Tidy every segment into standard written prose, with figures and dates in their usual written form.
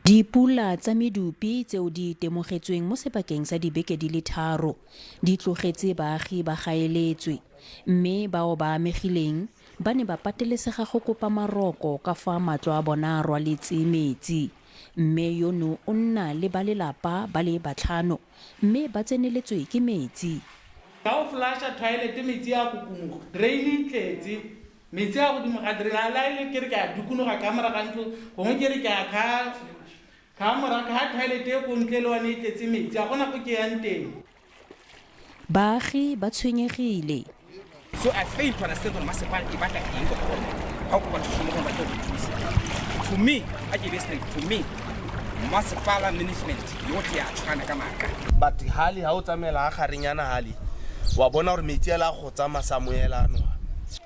Dipula tsa medupi tseo di temogetsweng mo sebakeng sa dibeke di le 3 di tlogetse baagi ba gaeletswe, mme bao ba amegileng ba ne ba patelesega go kopa maroko ka fa matlo a bona a rwaletse metsi. Mme yono o nna le ba lelapa ba le 5 mme ba tseneletswe ke metsi. Ka o flasha toilet metsi a kukumoga drain tletse metsi a godimo ga drain a laile ke re ke a dukunoga ka mora ga ntlo gongwe ke re ke a ka mora ka toilet e ko ntle le wane e tletse metsi a gona go ke yang teng. Baagi ba tshwenyegile. So I fail to understand on masepala e batla eng go bona how go batho mo go batla go thusa. To me I get this to me masepala management yotlhe ya tshwana ka maka. But hali ha o tsamela ga garenyana hali wa bona gore metsi a la go tsama samuelano.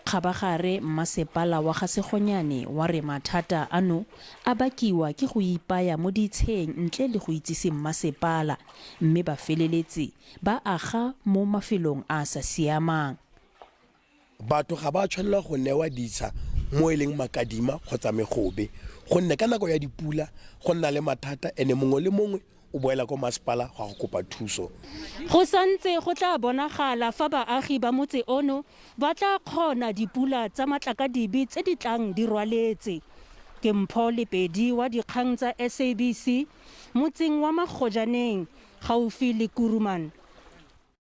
Kgabagare mmasepala wa Gasegonyane wa re mathata ano a bakiwa ke go ipaya mo ditsheng ntle le go itsise mmasepala, mme ba feleletse ba aga mo mafelong a sa siamang. Batho ga ba tshwanela go newa ditsha mo e leng makadima kgotsa megobe gonne ka nako ya dipula go nna le mathata ene mongwe le mongwe o boela ko masepala go kopa thuso. Go santse go tla bonagala fa baagi ba motse ono ba tla kgona dipula tsa matlakadibe tse di tlang di rwaletse. Ke Mpho Lepedi wa dikgang tsa SABC motseng wa Magojaneng gaufi le Kuruman.